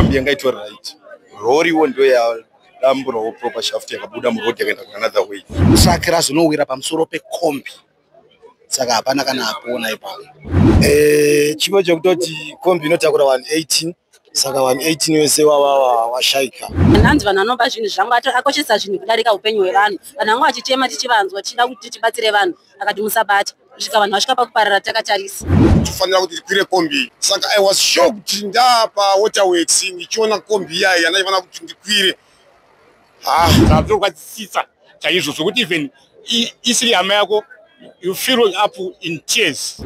kombi yangaitwa right. Lori ndio ya dambura proper shaft yakabuda muroad yakaenda another way. Sakira zvinowira pamusoro pekombi. Saka hapana kana apona ipapo. Chimo chokutoti kombi inotakura 118. Saka 118 wese washaika. Nanzi vanhu vanopa zvinhu zvangu akoshesa zvinhu kudarika upenyu hwevanhu. Vanhu vangu vachitema tichivanzwa tichida kuti tibatsire vanhu akati musabata. Kusvika vanhu vasvika pakuparara takatarisa. Tifanira kuti tikwire kombi. Saka I was shocked ndapa waterworks ndichiona kombi iya yanaifana kuti ndikwire. Zvazvokwadzisisa chaizvo zvokuti even isiri hama yako you feel up in tears.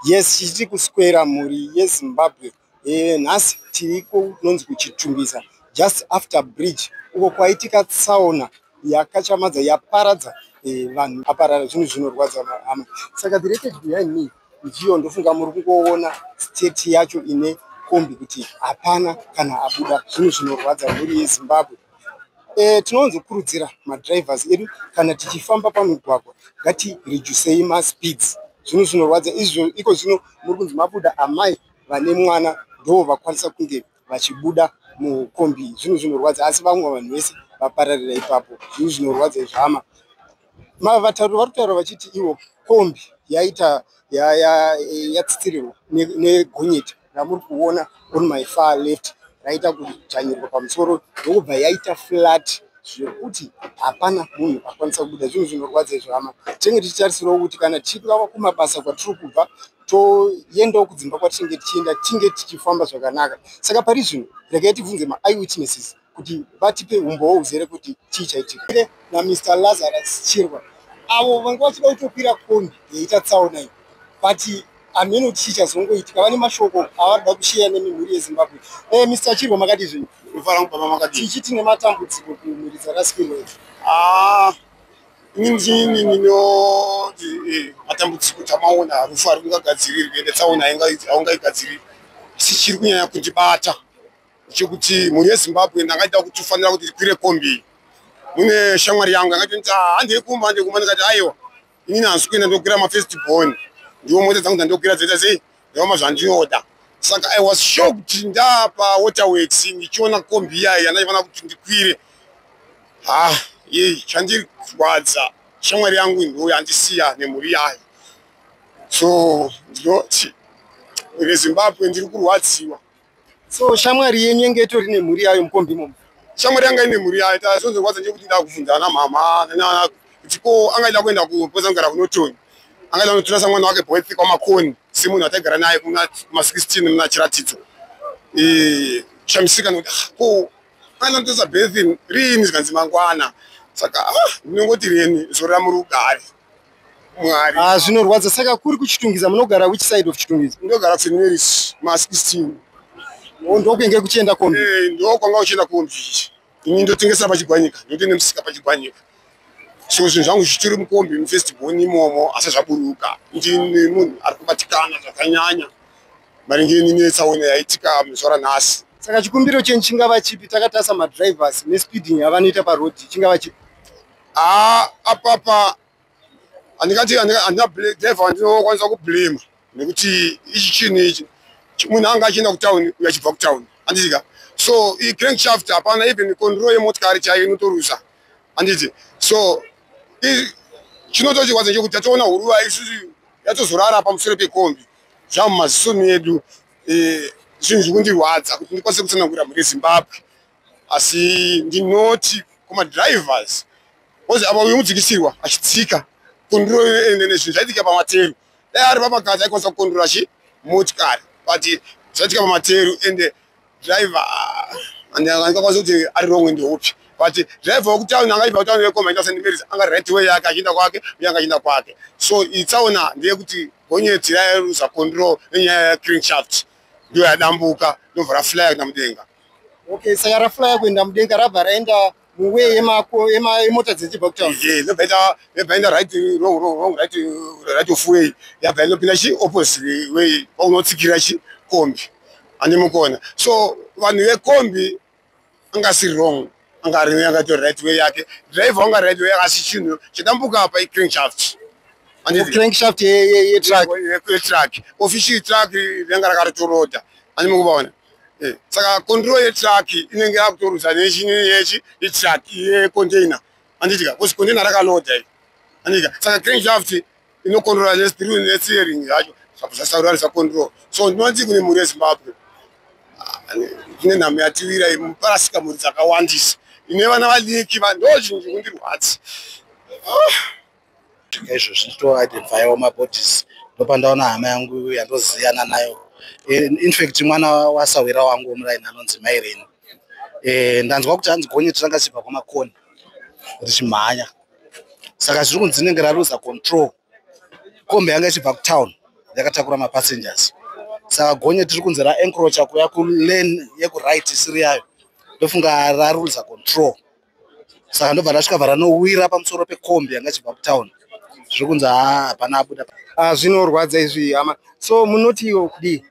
Yes, tiri kuswera mhuri yeZimbabwe. Nhasi tiri kunonzi kuChitungwiza just after bridge uko kwaitika tsaona yakachamadza yaparadza vanhu aparara zvinhu zvinorwadza hama. Saka the record behind me ndiyo ndofunga muri kungoona state yacho ine kombi kuti hapana kana abuda zvinhu zvinorwadza mhuri yeZimbabwe. Tinonzokurudzira madrivers edu kana tichifamba pamugwagwa ngatireducei maspeeds. Zvinhu zvinorwadza izvo iko zvino muri kunzi mabuda amai vane mwana ndo vakwanisa kunge vachibuda mukombi. Zvinhu zvinorwadza asi vamwe vanhu vese vapararira ipapo. Zvinhu zvinorwadza izvama. Mavatauri vari kutaura vachiti iwo kombi yaita yatsitsirirwa neGonyeti ramuri kuona on my far left raita kudzvanyirirwa pamusoro ndokubva yaita flat zvekuti hapana munhu akwanisa kubuda. Zvinhu zvinorwadza izvama. Tinenge tichitarisirawo kuti kana tichibva kumabasa kwatiri kubva toendawo kudzimba kwatinenge tichienda tinge tichifamba zvakanaka. Saka pari zvino regai tibvunze ma-eyewitnesses kuti vatipe umbowo uzere kuti chii chaitika. naMr Lazarus Chirwa avo vanga vachida kutokwira kombi yeita tsaona iyi but ameno chii chazongoitika vane mashoko avanoda kusheya nemimhuri yeZimbabwe. Mr Chirwa makati zvinhu tichiti nematambudziko kumhuri dzakasikirwa inini matambudziko tamaona rufu ari kungagadzirirwe netsaona haungaigadziriri asi chiri kunyanya kundibata chekuti mhuri yeZimbabwe ndangaita kuti ufanira kuti tikwire kombi. Mune shamwari yangu angati handikumba ndikati aiwa inini hanzi kuenda ndokwira mafestival ndiwo mota dzangu dzandokwira dzoita sei ndoma zvandinoda. Saka I was shocked ndapa waterworks ndichiona kombi iya yanaifana kuti ndikwire. Chandirwadza shamwari yangu ndo yandisiya nemhuri yayo. So ndinoti reZimbabwe ndiri kurwadziwa. So shamwari yenyu yenge itori nemhuri yayo mukombi imomo. Shamwari yanga ine mhuri yayo tazonzorwadza ndekuti ndakuvhunza namama nana kuti ko angaida kuenda kupoza kugara kunotoni angaida kunotorasa mwana wake boyfriend kwamakoni semunhu ataigara naye kuma-16 muna chiratidzo. Shamisika nokuti ko angaida kunotorasa birthing rini zvikanzi mangwana. Saka ndinongoti reni zvorora muri ugare mwari. Zvinorwadza. Saka kuri kuChitungwiza munogara which side of Chitungwiza? Ndogara kuSt Mary's ma-16. Ndokwenge kuchienda kombi? Ndokwanga kuchienda kombi. Ini ndotengesa pachigwanyika ndoti nemusika pachigwanyika. So zvinhu zvangu zvichiri mukombi mufestival imomo asi zvaburuka. Ndini munhu ari kubatikana zvakanyanya maringe netsaona yaitika muzuva ranhasi. Saka chikumbiro chenyu chingava chipi? Takatarisa madrivers nespeeding yavanoita parod chingava chipi? Apapa handingati handina driver ndinokwanisa kublame nekuti ichi chinhu ichi munhu anga achienda kutauni uye achibva kutauni handizika. So crankshaft hapana even control yemotikari chaiyo inotorusa handiti. So chinotochikwadza chekuti tatoona huruva isusu yatozorara pamusoro pekombi zvamumaziso medu. Zvinhu zvikundirwadza kuti ndikwanise kutsanangurira mhuri yeZimbabwe asi ndinoti kumadrivers because apa uyu mudzikisirwa achitsika control nezvinhu zvaitika pamateru dai ari pamakadzi aikwanisa kukondora motikari but zvaitika pamateru ende driver angakwanisa kuti ari wrong ndeupi but driver wekutauni angaibva kutauni wekombi aita sendimerisa anga right way yake achienda kwake uye anga achienda kwake. So itsaona ndeyekuti Gonyeti rairusa control nenyaya yecrankshaft ndiyo yadambuka ndobva raflya kuenda mudenga. Okay, saka raflya kuenda mudenga rabva raenda muway yemota dzichibva kutauni. Ndobva enda right wrong right of way yabva indopinda opposite way paunotsikira kombi handi mukona. So vanhu vekombi anga si wrong anga ri anga to right way yake driver anga right way yake chinhu chidambuka apa I crankshaft crankshaft ye truck official truck renga rakatoroda ani mukubaona saka control ye truck inenge yakutorusa nechini yechi I truck ye container anditika because container rakaloda anditika saka crankshaft ino control the screw ne steering yacho sapasaurari sa control so ndinoti kune muri Zimbabwe ine nhamu yatiwira muparasika muri dzakawandisa ine vana vadiki ndo chinhu chikundirwadza izvo zvinotoidentifiwa mabodies ndopandaona hama yangu yandoziyana nayo infact mwana wasawira wangu womuraini anonzi Maireni ndanzwa kuti hanzi Gonyeti ranga chibva kwamakoni richimhanya saka zviri kunzi rinenge raruza control kombi yanga ichibva kutown yakatakura mapassengers saka Gonyeti riri kunzi raencroacha kuya kulane yekuright isiri yayo ndofunga raruza control saka ndobva rasvika varanowira pamusoro pekombi yanga ichibva kutown zviri kunzi hapana abuda zvinorwadza izvi hama so munotiwo kudi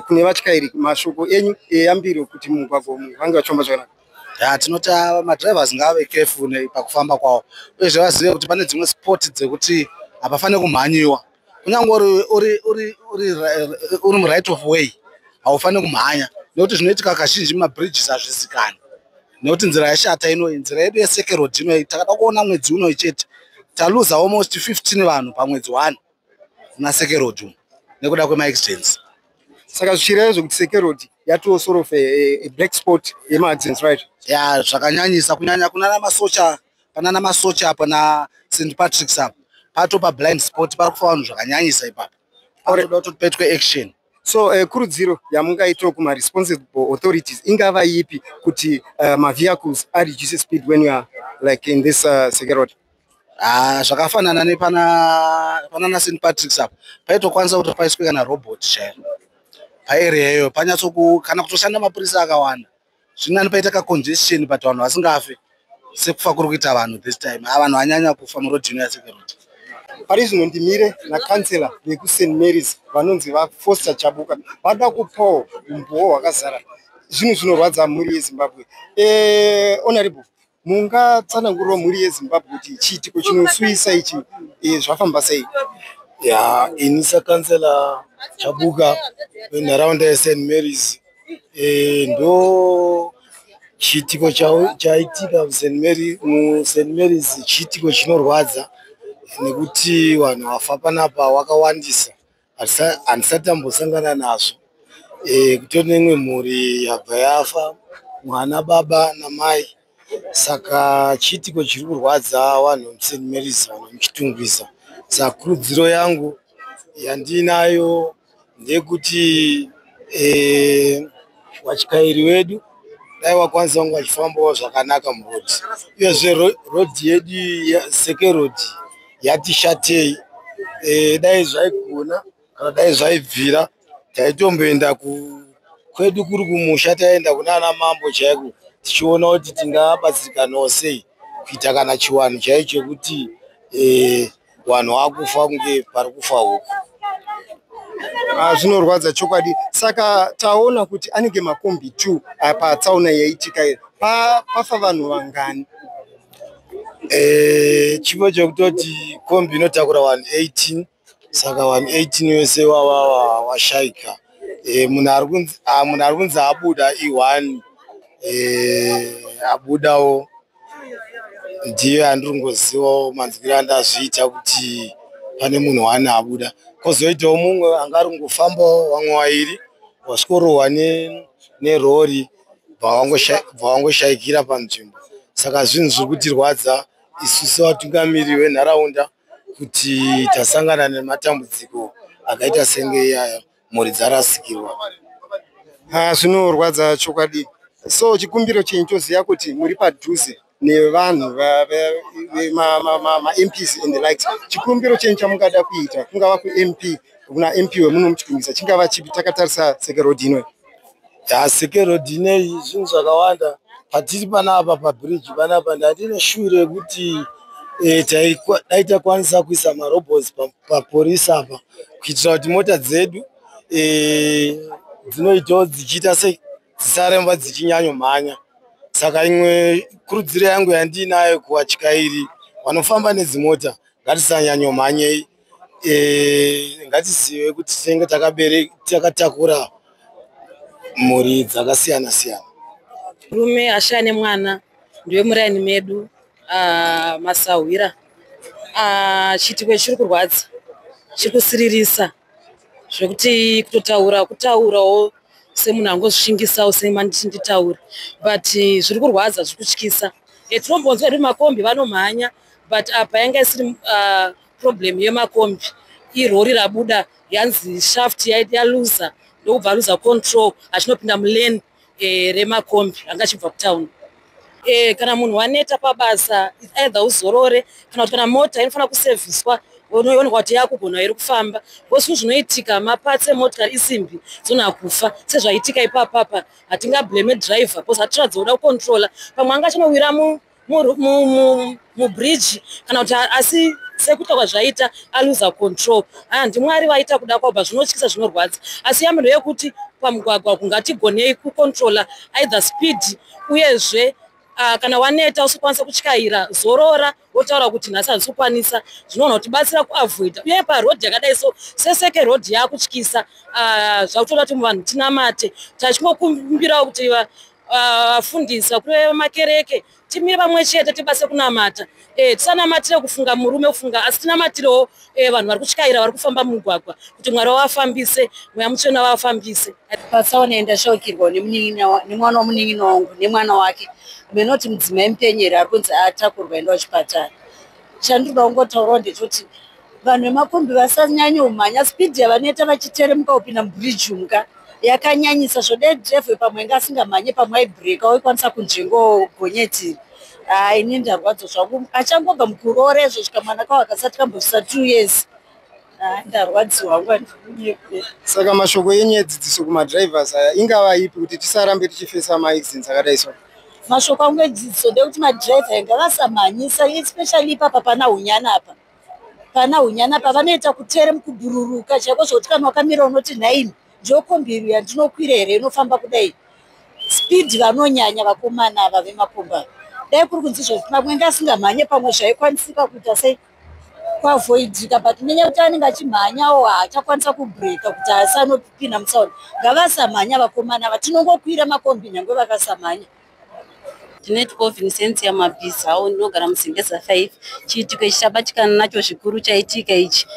kune vatyairi mashoko enyu eyambiro kuti mugwagwa umu vange vachifamba zvakanaka tinota madrivers ngave careful pakufamba kwavo uyezve vazive kuti pane dzimwe sport dzekuti hapafaniri kumhanyiwa kunyange uri muright of way haufaniri kumhanya nekuti zvinoitika kazhinji mumabridges hazvizikanwi nekuti nzira yashata inoyi nzira yedu yeSekerod inoyi takada kuona mwedzi unoyi chete taluza almost 15 vanhu pamwedzi 1 naSekerod nekuda kwemaaccidents saka zvichireva zvokuti Sekerod yatoo sort of a black spot yemaaccidents right zvakanyanyisa kunyanya kunana masocha panana masocha apa naSt Patrick's apa patopa blind spot pari kufa vanhu zvakanyanyisa ipapo panoda kuti petwe action so kurudziro yamungaita kuma-responsible authorities ingava ipi kuti ma-vehicles reduce speed when you are like in this Sekerod zvakafanana nepanana St Patrick's apa paitokwanisa kuti paiswe kana robot chairo paarea iyoyo kana kutoshanda mapurisa akawanda zvinani paita kacongestion but vanhu vasingafe sekufa kuri kuita vanhu this time vanhu vanyanya kufa murodhino yaSekerod pari zvino ndimire nakansela vekuSt Mary's vanonzi vaFoster Chabuka vada kupawo umbowo hwakazara zvinhu zvinorwadza mhuri yeZimbabwe honorable mungatsanangurira mhuri yeZimbabwe kuti chiitiko chinosuyisa ichi zvafamba sei inisa kansela Chabuka wenharaunda yeSt Mary's ndo chiitiko chaitika muSt Mary's chiitiko chinorwadza nekuti vanhu vafa panapa wakawandisa handisati tambosangana nazvo kutori neimwe mhuri yabva yafa mwana baba namai saka chiitiko chiri kurwadza vanhu vemuSt Mary's vanhu vemuChitungwiza saka kurudziro yangu yandinayo ndekuti vatyairi vedu dai wakwanisa kunge vachifambawo zvakanaka murodhi uyezve rodhi yedu yeSekerod yatishatei dai zvaigona kana dai zvaibvira taitomboenda kwedu kuri kumusha taenda kunana mambo chaiko tichiona kuti tingabatsirikanawo sei kuita kana chiwanhu chaicho chekuti vanhu vakufa kunge pari kufa huku zvinorwadza chokwadi saka taona kuti anenge makombi 2 patsaona yaitika pafa vanhu vangani chipo chekutoti kombi inotakura vanhu 18 saka vanhu 18 vese washaika munhu ari kunzi abuda i1 abudawo ndiye andiri kungozivawo manzwiro andazviita kuti pane munhu 1 abuda kozoitawo mumwe anga ari kungofambawo vamwe vairi wasvikorohwa nerori bvavangoshaikira panzvimbo saka zvinhu zviri kutirwadza isusu vatungamiri venharaunda kuti tasangana nematambudziko akaita senge iyaya mhuri dzarasikirwa zvinorwadza chokwadi so chikumbiro chenyu toziva kuti muri padhuze nevanhu ma-MPs and the likes chikumbiro chenyu chamungada kuita kungava kuMP kuna MP wemuno muChitungwiza chingava chipi takatarisa Sekerod inoyi Sekerod ineyi zvinhu zvakawanda patiri panapa pabridge panapa ndatine shure yekuti dai takwanisa kuisa marobots papolisi apa kuitira kuti mota dzedu dzinoitawo dzichiita sei dzisaremba dzichinyanyomhanya Saka imwe kurudziro yangu yandinayo kuvatyairi vanofamba nedzimota, ngatisanyanya mhanyei, ngatizive kuti tinenge takatakura mhuri dzakasiyana siyana. Murume ashane mwana ndiwe muraini medu masahwira. Chitiko chiri kurwadza, chiri kusiririsa zvekuti kutaurawo semunhu angozvishingisawo semanditaura, but zviri kurwadza, zviri kutyisa. Tinombonzwa kuti makombi vanomhanya, but apa yanga isiri problem yemakombi. Irori rabuda yanzi shaft yaluza ndokubva aluza control achinopinda mulane remakombi anga achibva kutown. Kana munhu waneta pabasa either uzorore kana kuti kana mota inofanira kuserviswa unoonekwa kuti yakugona iri kufamba, bosi zvinoitika mapatsi emotikari isimbi dzona kufa sezvaitika ipapapa. Hatingablame driver because hatiradza kuda kucontrola, pamwe anga achinowira mubridge kana kuti asi sekutaura zvaita aluza control. Ndimwari vaita kuda kwabva zvinotyisa, zvinorwadza. Asi yamiro yekuti pamugwagwa kungatigonei kucontrola either speed uyezve kana waneta usikwanisa kutyaira zorora wotaura kuti nhasi handisi kukwanisa, zvinoona kuti batsira kuavoida. Uye parodhi yakadai so seseke rodhi yakutyisa, zvakutoda kuti vanhu tinamate tachingokumbirawo kuti vafundisa kune makereke timire pamwe chete tibase kunamata. Tisanamatire kufunga murume kufunga, asi tinamatirewo vanhu vari kutyaira vari kufamba mumugwagwa kuti Mwari wavafambise, mweya mutsvene wavafambise. Patsaona ndashokirwa nemwana womunin'ina wangu nemwana wake. Menoti mudzimai mupenyeri ari kunzi atakurwa enda kuchipatara. Chandinoda kungotaurawo ndechoti vanhu vemakombi vasanyanya umhanya, spidi yavanoita vachiteremuka kupinda mubridge muka yakanyanyisa zvode driver pamwe ngasingamhanye pamwe aibreaka waikwanisa kunzvengo gonyeti. Ini ndarwadzo zvangu achangobva mukurore zvosvika mwana kawo akasati kambosvisa 2 years. Ndarwadziwa hangu. Saka mashoko enyu edzidziso kumadrivers aya ingava ipi kuti tisarambe tichifesa maaccidents akadai so? Mashoko angu edzidziso ndekuti madriver ngavasamhanyisa, especially ipapa pana hunyana apa. Pana hunyana apa vanoita kuteremukubururuka chaiko zvokuti kana wakamira unoti nhaini ndokombi yandinokwira here inofamba kudai. Speed vanonyanya vakomana ava vemakombi. Dai kuri kunzi zvoti pamwe ngasingamhanye pamwe zvaikwanisika kuita sei kuavoidika, but nenyaya yekuti anenge achimhanyawo haachakwanisa kubreaka kuti asanopinda mutsaona. Ngavasamhanya vakomana ava, tinongokwira makombi nyangwe vakasamhanya. Tineti Vincent yamabhiza awo ndinogara muZingeza 5. Chiitiko ichi chabatikana nacho zvikuru chaitika ichi.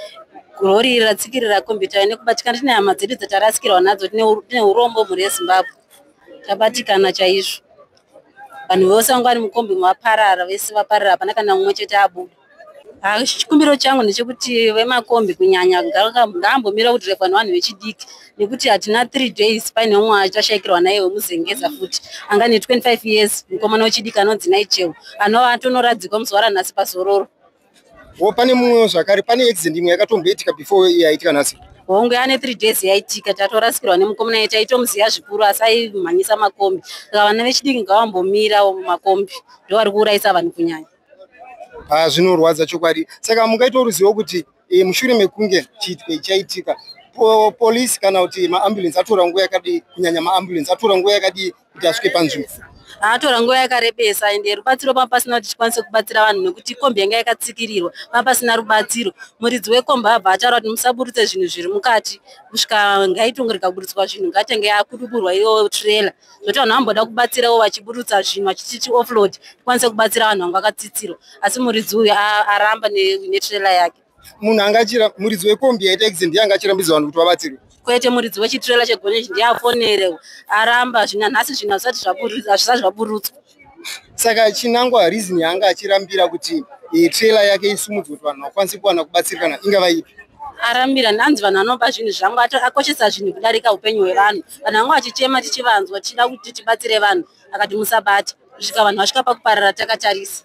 Rori ratsikirira kombi taine kubatikana tine hama dzedu dzatarasikirwa nadzo, tine urombo mhuri yeZimbabwe. Tabatikana chaizvo. Vanhu vose vanga vari mukombi vaparara, vese vaparara, hapana kana mumwe chete abuda. Chikumbiro changu ndechekuti vemakombi kunyanya ngambomira kudhiraivha nevanhu vechidiki, nekuti hatina 3 days paine umwe achashayikirwa naye wemuZingeza futi anga ne 25 years, mukomana wechidiki anonzi Naichel anova atonoradzikwa muzuva ranhasi pazororo. Pane mumwe zvakare, pane accident imwe yakatomboitika before yaitika nhasi. Hongu ane 3 days yaitika, tatorasikirwa nemukomana yete aitomuziva zvikuru asi aimhanyisa makombi. Saka vana vechidiki ngavambomira mumakombi, ndovari kuurayisa vanhu kunyanya. Zvinorwadza chokwadi. Saka mungaita ruzivo kuti mushure mekunge chiitiko chaitika, polisi kana kuti maambulance atora nguva yakadii, kunyanya maambulance atora nguva yakadii kuti asvike panzvimbo? Atora nguva yakarebesa, ende rubatsiro papasina kuti tikwanise kubatsira vanhu nekuti kombi yanga yakatsikirirwa papasina rubatsiro. Muridzi wekombi abva ataura kuti musaburutse zvinhu zviri mukati kusvika ngaitongo rikaburutswa zvinhu ngatenge akuduburwa iyo trailer, zvoti vanhu vamboda kubatsirawo vachiburutsa zvinhu vachiti offload tikwanise kubatsira vanhu vanga vakatsitsirwa, asi muridzi uyu aramba netrailer yake. Munhu angachira muridzi wekombi yaita accident yanga achirambidza vanhu kuti vabatsirwe? Kwete, muridzi wechitrailer cheGonyeti ndiye afonere aramba nhasi zvinhu hazvisati zvaburutswa. Saka chinangwa reason yanga achirambira kuti trailer yake isumudzwe kuti vanhu vakwanise kuwana kubatsirikana ingava ipi? Arambira ndanzi vanhu vanopa zvinhu zvangu akoshesa zvinhu kudarika upenyu hwevanhu. Vanhu vanga vachichema tichivanzwa tichida kuti tibatsire vanhu, akati musabata, kusvika vanhu vasvika pakuparara takatarisa.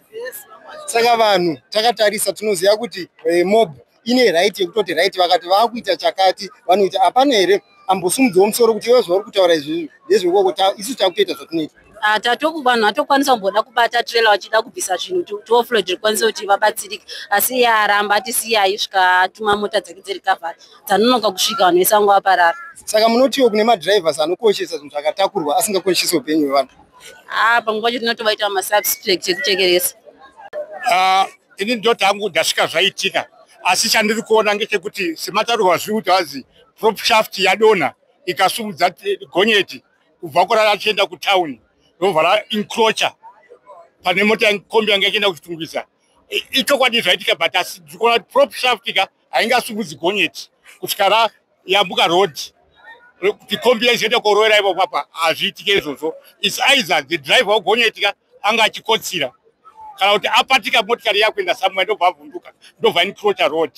Saka vanhu takatarisa tinoziva kuti mob ine right yekutoti right vakati vakuita chakati, vanhu kuti hapana here ambosumudzawo musoro kuti iwe zvauri kutaura izvi ndezvekoko isu takutoita zvatinoita. Vanhu vatokwanisa kumboda kubata trailer vachida kubvisa zvinhu tiofload rikwanise kuti vabatsirike, asi iye aramba atisiyai svika atuma mota dzake dziri kavhara dzanonoka kusvika vanhu vese vanga vaparara. Saka munotiwo kune madrivers anokoshesa zvinhu zvakatakurwa asingakoshesi upenyu hwevanhu? panguva yacho tinotovaita masubspect ekuchekeresa. Ini ndoti hangu ndasvika zvaitika, asi chandiri kuona ngechekuti semataurwa zviri kuti hazi prop shaft yadonha ikasumudza gonyeti kubva kurara achienda kutauni robva raencroacha pane mota yekombi yanga ichienda kuchitungwiza. Ichokwadi zvaitika, but asi ndiri kuona kuti prop shaft ka haingasumudzi gonyeti kusvika yambuka road kuti kombi yachizoenda korowera ipo papa. Hazviitike izvozvo. It's either the driver wegonyeti ka anga achikotsira kana kuti apatika motikari yakuenda samwe ndobva avhunduka ndobva encroacha road.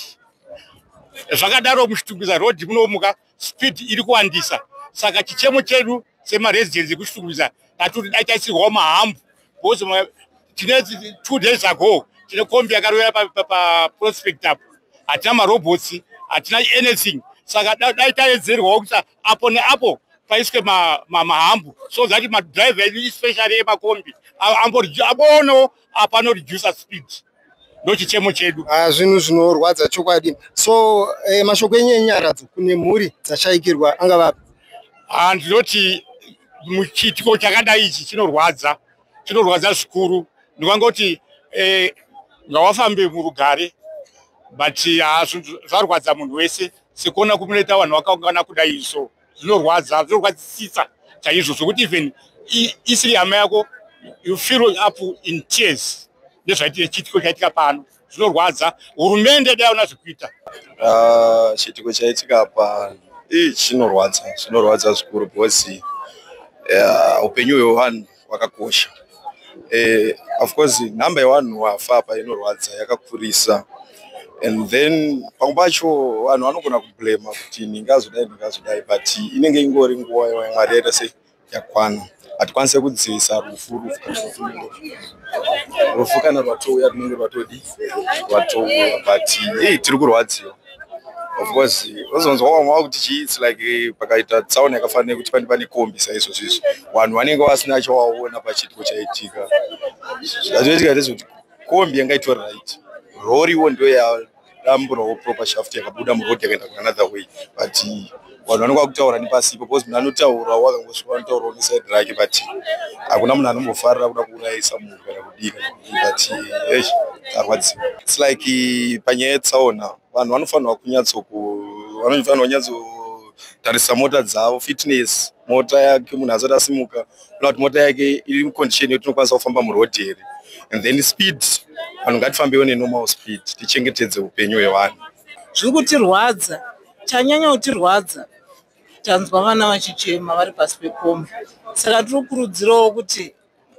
Zvakadaro muchitungwiza road munomuka speed iri kuwandisa, saka chichemo chedu semaresidents ekuchitungwiza tatuti dai taisirwawo mahambu, because tine 2 days ago tine kombi yakarowera paprospect apo, hatina marobots, hatina anything, saka dai taedzerwawo kuti apo neapo paiswe mahambu so that madriver edu especially emakombi abono apano reduce speed. Ndo chichemo chedu. Zvinhu zvinorwadza chokwadi. So mashoko enyu enyaradzo kune mhuri dzashaikirwa angavapi? Ndinoti muchitiko chakadai ichi chinorwadza zvikuru. Ndikangoti ngawafambe murugare, but zvarwadza munhu wese sekuona kumunoita vanhu vakaungana kudai izvo. Zvinorwadzisisa chaizvo zvokuti even isiri hama yako you feel up in tears. Ndezvaitire chitiko chaitika pano, zvinorwadza. Hurumende dai una zvekuita. Chitiko chaitika apa chinorwadza zvikuru, because upenyu hwevanhu hwakakosha. Of course nhamba yevanhu vafa apa inorwadza yakakurisa, and then pamwe pacho vanhu vanogona kublema kuti ndingazodai, but inenge ingori nguva yaMwari yaita sei yakwana. Hatikwanise kudzivisa rufu kana rwatouya runenge rwatouya, but tiri kurwadziwa. Of course uzonzwa wamwa kuti it's like pakaita tsaona yakafanira kuti pane kombi saizvo zvizvo vanhu vanenge vasina chawaona pachitiko chaitika. Zvazviitika ndezvekuti kombi yanga itori right, roriwo ndio yadamburawo proper shaft yakabuda muroad yakaenda another way, but vanhu vanenge vakutaura nepasipo, because munhu anotaura wakangosvika anotaurawo neside rake, but hakuna munhu anombofarira kuda kuurayisa munhu kana kudii, but arwadziwa. It's like panyaya yetsaona vanhu vanofanirwa kunyatsotarisa mota dzavo, fitness. Mota yake munhu asati asimuka unoona kuti mota yake iri mucondition yekuti inokwanisa kufamba muroad here, and then speed vanhu ngatifambewo nenormal speed, tichengetedze upenyu hwevanhu. Zviri kutirwadza, chanyanya kutirwadza tanzwa vana vachichema vari pasi pekombi. Saka tiri kukurudzirawo kuti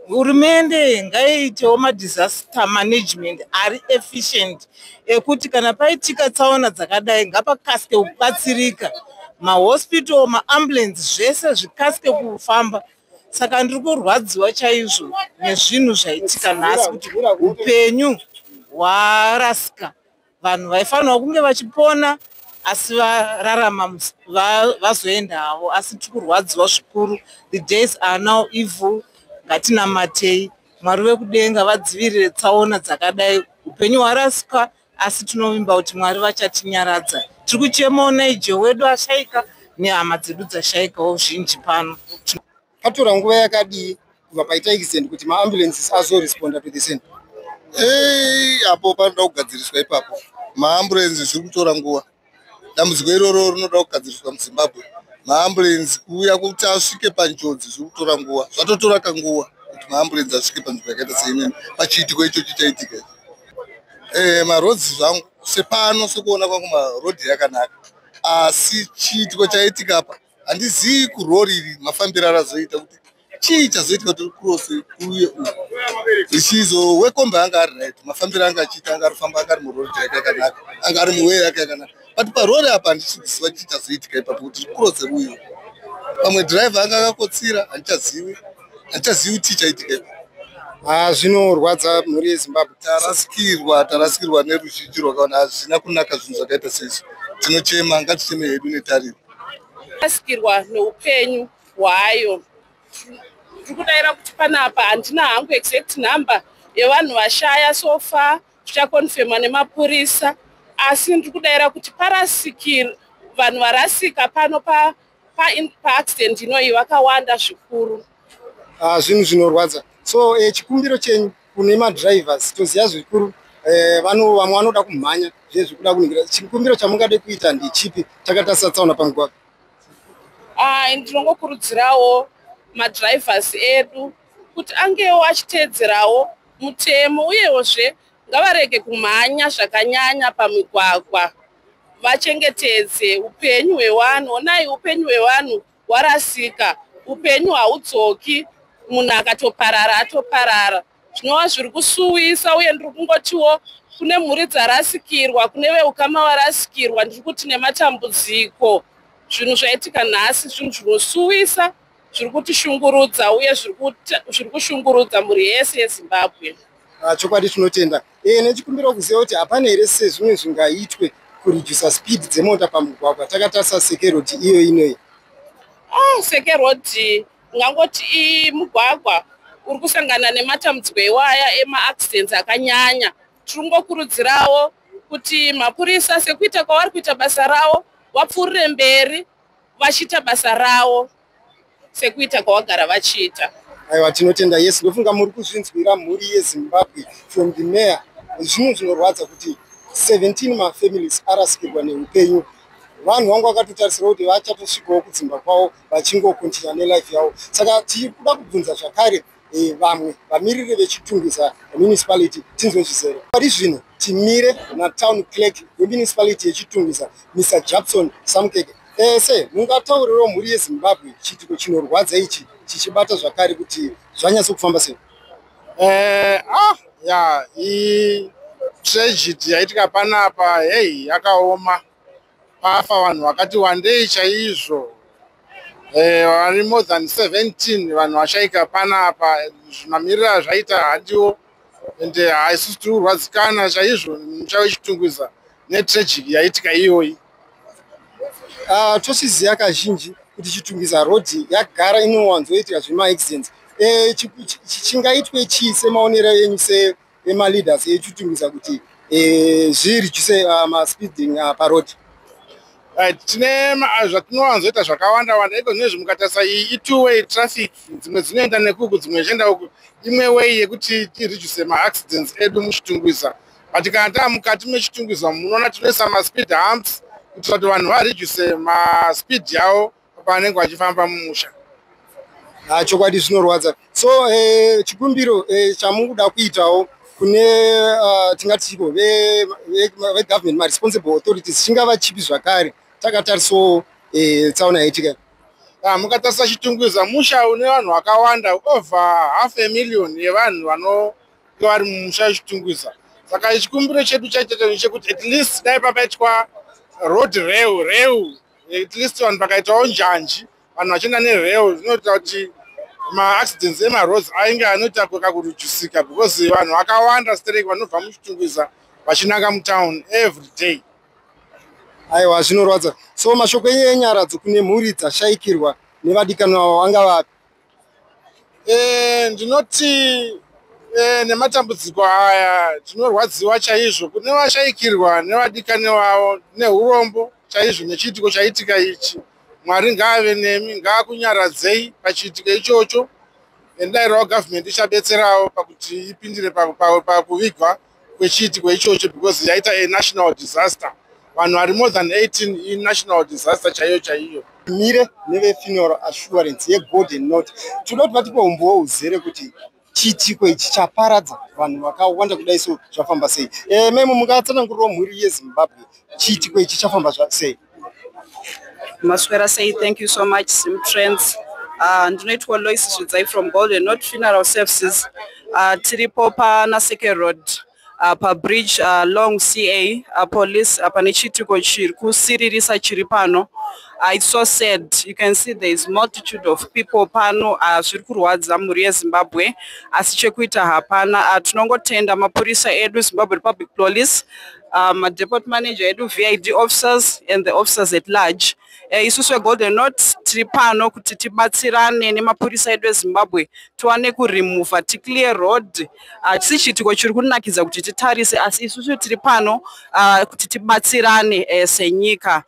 hurumende ngaiitewo madisaster management ari efficient, ekuti kana paitika tsaona dzakadai ngapakasike kubatsirika, mahospital, maambulance zvese zvikasike kufamba. Saka ndiri kurwadziwa chaizvo nezvinhu zvaitika nhasi, kuti upenyu hwarasika. Vanhu vaifanirwa kunge vachipona asi vararama vazoenda havo, asi tiri kurwadziwa zvikuru. The days are now evil. Ngatinamatei Mwari wekudenga vadzivirire tsaona dzakadai. Upenyu hwarasika asi tinovimba kuti Mwari vachatinyaradza. Tiri kuchemawo naIjehovha wedu ashaika nehama dzedu dzashaikawo zhinji pano. Patora nguva yakadii kubva paita accident kuti maambulances azoresponda to the scene? Apo panoda kugadziriswa ipapo. Maambulances zviri kutora nguva. Dambudziko iroro rinoda kugadziriswa muZimbabwe. Maambulances kuuya kuti asvike panjodzi zviri kutora nguva. Zvatotora kanguva kuti maambulances asvike panzvimbo yakaita seimweni pachiitiko ichocho chaitika. Marodzi zvangu sepano sekuona kwangu marodhi yakanaka, asi chiitiko chaitika apa handizivi kurori mafambiro arazoita kuti chii chazoitika kuti kurose kuuye zvichizo wekombi anga ari right, mafambiro anga achiita anga arifamba anga ari murori yake yakanaka, anga ari muwere yake yakanaka, but parori apa handichiziva chii chazoitika ipapo kuti kurose uyu. Pamwe driver anga akakotsira, handichazivi chii chaitika ipapo. Zvinorwadza mhuri yeZimbabwe. Tarasikirwa neruzhinji rwakaona hazvina kunaka zvinhu zvakaita seizvi. Tinochema, ngaticheme hedu netariro. Tarasikirwa neupenyu hwayo. Tiri kudaira kuti panapa handina hangu exact number yevanhu vashaya so far, zvichakonfirmwa nemapurisa, asi ndiri kudaira kuti parasikirwa vanhu varasika pano paaccident inoyi vakawanda zvikuru. zvinhu zvinorwadza. So chikumbiro chenyu kune madrivers toziva zvikuru vamwe vanoda kumhanya zvezvi kuda kuningira chikumbiro chamungade kuita ndechipi takatarisa tsaona pamugwagwa? Ndinongokurudzirawo madrivers edu kuti angewo achiteedzerawo mutemo uyezve ngavarege kumhanya zvakanyanya pamigwagwa, vachengetedze upenyu hwevanhu. Onai upenyu hwevanhu hwarasika, upenyu haudzoki, munhu akatoparara atoparara. Zvinova zviri kusuwisa uye ndiri kungotiwo kune mhuri dzarasikirwa, kune veukama varasikirwa, ndiri kuti nematambudziko. Zvinhu zvaitika nhasi zvinhu zvinosuwisa, zviri kutishungurudza uye zviri kushungurudza mhuri yese yeZimbabwe. Chokwadi tinotenda. Nechikumbira kuziva kuti hapana here sezvimwe zvingaitwe kuredusa speed dzemota pamugwagwa takatarisa Seke Road iyo inoyi. Seke Road ngangoti mugwagwa uri kusangana nematambudziko ewaya ema-accidents akanyanya. Tiri kungokurudzirawo kuti mapurisa sekuita kwavari kuita basa ravo vapfuurire mberi vachiita basa ravo sekuita kwavagara vachiita. Aiwa, tinotenda. Yes, ndofunga muri kuzvinzwira mhuri yeZimbabwe from the mayor. Zvinhu zvinorwadza kuti 17 mafamilies arasikirwa neupenyu. Vanhu vangu vakatotarisira kuti vachatosvikawo kudzimba kwavo vachingokontinua nelife yavo. Saka tiri kuda kubvunza zvakare vamwe vamiriri vechitungwiza municipality tinzwe zvizere. Pari zvino timire natown clerk wemunicipality yechitungwiza Mr. Jackson Samkeke. Mungataurirawo mhuri yeZimbabwe chitiko chinorwadza ichi chichibata zvakare kuti zvanyatso kufamba sei? Tragedy yaitika panapa yakaoma, pafa vanhu vakati wandei chaizvo, vari more than 17 vanhu vashaika panapa. Zvimamirira zvaita handiwo ende haisusu tiri kurwadzikana chaizvo mumusha wechitungwiza netragedy yaitika iyoyi. Tochiziva kazhinji kuti Chitungwiza Road yagara inowanzoitika zvema-accidents. Chingaitwe chii semaonero enyu sema-leaders echitungwiza kuti zvireduce ma-speeding parod? Tine zvatinowanzoita zvakawanda-wanda. Iko zvinezvi mukatarisa iyi two-way traffic, dzimwe dzinoenda nekuku dzimwe zichienda uku. Imwe way yekuti tireduce ma-accidents edu muchitungwiza. But kana taamukati mechitungwiza munoona tinoisa ma-speed humps kuitira kuti vanhu vareduce ma-speed yavo pavanenge vachifamba mumusha. Chokwadi zvinorwadza. So chikumbiro chamukuda kuitawo kune tingati vegovernment ma-responsible authorities chingava chipi zvakare takatarisawo tsaona yaitika? Mukatarisa Chitungwiza musha une vanhu vakawanda, over 500,000 yevanhu vanenge vari mumusha wechitungwiza. Saka chikumbiro chedu chaita chekuti at least dai papaitwa road rail, at least vanhu pakaitawo njanji vanhu vachienda nerail, zvinoita kuti ma-accidents ema-roads ainge anoita kakureducika because vanhu vakawanda strike vanobva muchitungwiza vachinanga mutown every day. Aiwa, zvinorwadza. So mashoko enyu enyaradzo kune mhuri dzashaikirwa nevadikanwa vavo anga vapi? Ndinoti nematambudziko aya tinorwadziwa chaizvo kune vashaikirwa nevadikani vavo neurombo chaizvo nechiitiko chaitika ichi. Mwari ngaave nemi, ngaakunyaradzei pachiitiko ichocho. Endairawo government ichabetserawo pakuti ipindire pakuvigwa kwechiitiko ichocho because yaita a national disaster. Vanhu vari more than 18 in national disaster chaiyo. Mire neve-funeral assurance yeGolden Note. Tinoti patipa umbowo uzere kuti chiitiko ichi chaparadza vanhu vakawanda kudai so zvafamba sei? Memo mungatsanangurirawo mhuri yeZimbabwe chiitiko ichi chafamba sei? Maswera say thank you so much Zim Trends. Ndinoitwa Lois Zvidzai from Golden Note Funeral Services. Tiripo pana Seke Road pa bridge long CA police pane chitiko chiri kusiririsa chiri pano. It's so sad. You can see there is multitude of people pano zviri kurwadza mhuri yeZimbabwe asi chekuita hapana. Tinongotenda mapurisa edu Zimbabwe Republic Police, deputy manager edu, VID officers and the officers at large. Isusu Golden Note tiri pano kuti tibatsirane nemapurisa edu eZimbabwe tiwane kuremova clear road. Chisi chitiko chiri kunakidza kuti titarise asi isusu tiri pano kuti tibatsirane senyika.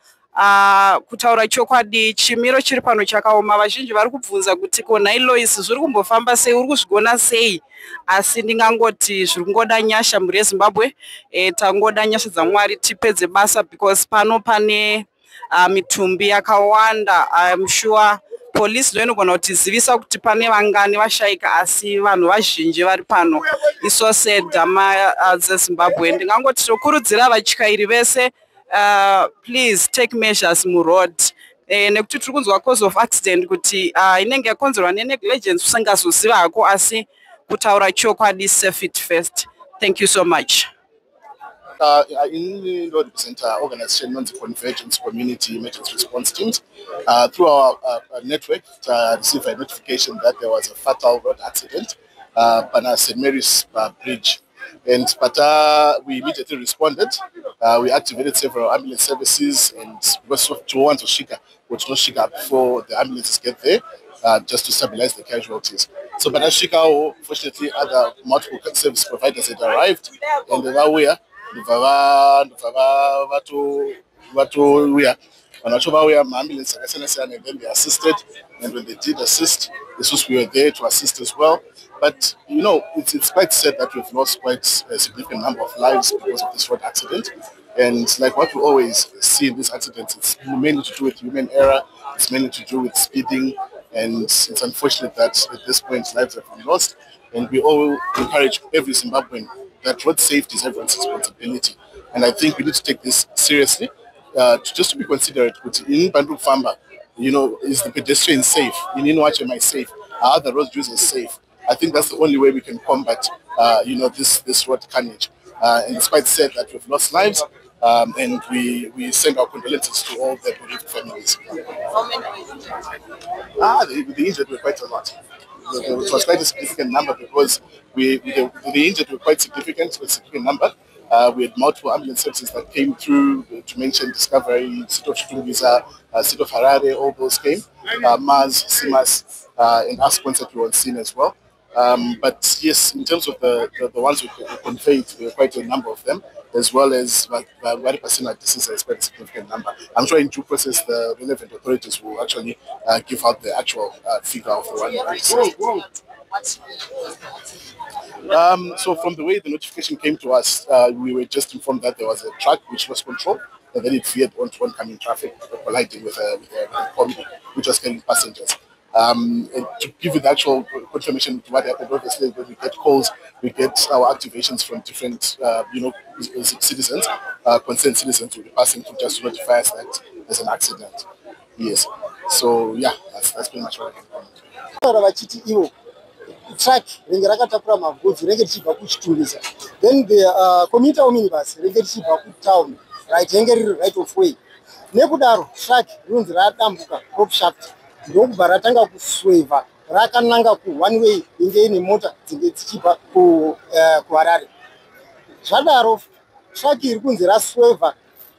Kutaura chokwadi chimiro chiri pano chakaoma. Vazhinji vari kubvunza kuti kona Lois zviri kumbofamba sei, uri kuzvigona sei? Asi ndingangoti zviri kungoda nyasha mhuri yeZimbabwe. Tangoda nyasha dzaMwari tipedze basa because pano pane mitumbi yakawanda. I'm sure police ndoinogona kutizivisa kuti pane vangani vashaika, asi vanhu vazhinji vari pano. Iso sedhama dzeZimbabwe ndingangoti tokurudzira vatyairi vese, please take measures muroad. Nekuti tiri kunzwa cause of accident kuti inenge yakonzerwa nenegligence usingazozivako, asi kutaura chokwadi safety first. Thank you so much. In the center organization, the Convergence Community Emergency Response Teams, through our network, received a notification that there was a fatal road accident on St. Mary's Bridge. And we immediately responded. We activated several ambulance services, and because to want to shika before the ambulances get there, just to stabilize the casualties. So, but Shika, fortunately, other multiple service providers had arrived, and they were here. And then they assisted, and when they did assist, we were there to assist as well. But you know, it's quite sad that we've lost quite a significant number of lives because of this road accident. And like what we always see in these accidents, it's mainly to do with human error, it's mainly to do with speeding, and it's unfortunate that at this point lives have been lost. And we all encourage every Zimbabwean that road safety is everyone's responsibility. And I think we need to take this seriously, just to be considerate. In Bandung Famba, you know, is the pedestrian safe? In Inwache, am I safe? Are the road users safe? I think that's the only way we can combat, you know, this road carnage. And it's quite sad that we've lost lives, and we send our condolences to all the bereaved families. The injured were quite a lot. It was quite a significant number because the injured were quite significant, a significant number. We had multiple ambulance services that came through, to mention Discovery, City of Chitungwiza, City of Harare, all those came. Mars, Simas, and our sponsors were on scene as well. But yes, in terms of the ones we conveyed, there were quite a number of them, as well as very percent distance is quite a significant number. I'm sure in due process the relevant authorities will actually give out the actual figure of the one. So from the way the notification came to us, we were just informed that there was a truck which was controlled, and then it veered onto oncoming traffic, colliding with a muKombi, which was carrying passengers. And to give you the actual confirmation to what happened, obviously when we get calls, we get our activations from different, you know, citizens, concerned citizens will be passing to just to notify us that there's an accident. Yes. So yeah, that's pretty much what I can comment. Track ringe rakatakura mavhudzi ringe richibva kuChitungwiza, then the commuter minibus ringe richibva kutown, right, ringe riri right of way. Nekudaro track runzi radambuka prop shaft ndokubva ratanga kusweva rakananga ku-one way inge ine mota dzinge dzichibva kuHarare. Zvadaro track iri kunzi rasweva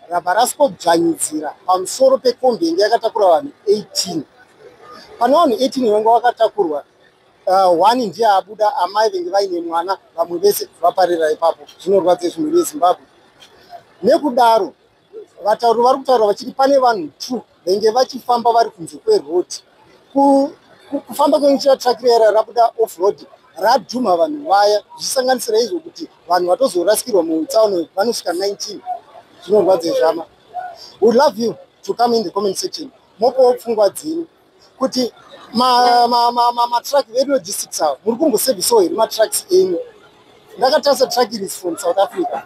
rabva rasvikodzvanyidzira pamusoro pekombi inge yakatakura vanhu 18. Pane vanhu 18 vanga vakatakurwa. One ndiye abuda, amai venge vaine mwana, vamwe vese vaparira ipapo. Zvinorwadza zvimwe veZimbabwe. Nekudaro vatauri vari kutaura vachiti pane vanhu 2 venge vachifamba vari kunze kweroad. Kufamba kwenjira track rera rabuda off road radhuma vanhu vaya, zvichisanganisira izvo kuti vanhu vatozorasikirwa mutsaona vanosvika 19. Zvinorwadza zvama. Would love you to come in the comment section. Mopowo pfungwa dzenyu kuti matraki vedu logistics avo muri kumbosevisawo here matracks enyu. Ndakatarisa track is from South Africa.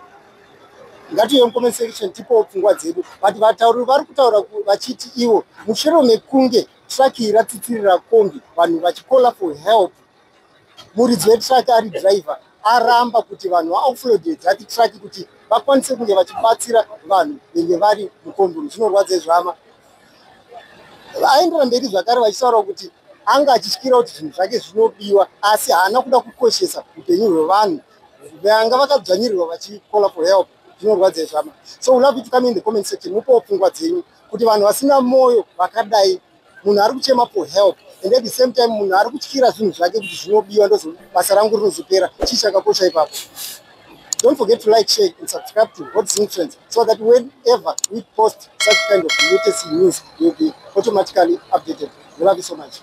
Ngatiuye mucomment section tipowo pfungwa dzedu. But vatauri vari kutaura vachiti ivo mushure mekunge track iratsitsirira kombi vanhu vachikola for help, muridzi wetrack ari driver aramba kuti vanhu vaoffloade dzati track kuti vakwanise kunge vachibatsira vanhu venge vari mukombi. Zvinorwadza zvama. Aendera mberi zvakare vachitaura kuti anga achityira kuti zvinhu zvake zvinodiwa, asi haana kuda kukoshesa upenyu hwevanhu vanga vakadzvanyirirwa vachikola for help. Zvinorwadza zvama. So we'll have you to come in the comment section mupowo pfungwa dzenyu kuti vanhu vasina moyo vakadai, munhu ari kuchema for help, and at the same time munhu ari kutyira zvinhu zvake kuti zvinodiwa ndozvo basa rangu rinozopera. Chii chakakosha ipapo? Don't forget to like, share, and subscribe to Hot Zim Trends so that whenever we post such kind of latest news, you'll be automatically updated. We love you so much.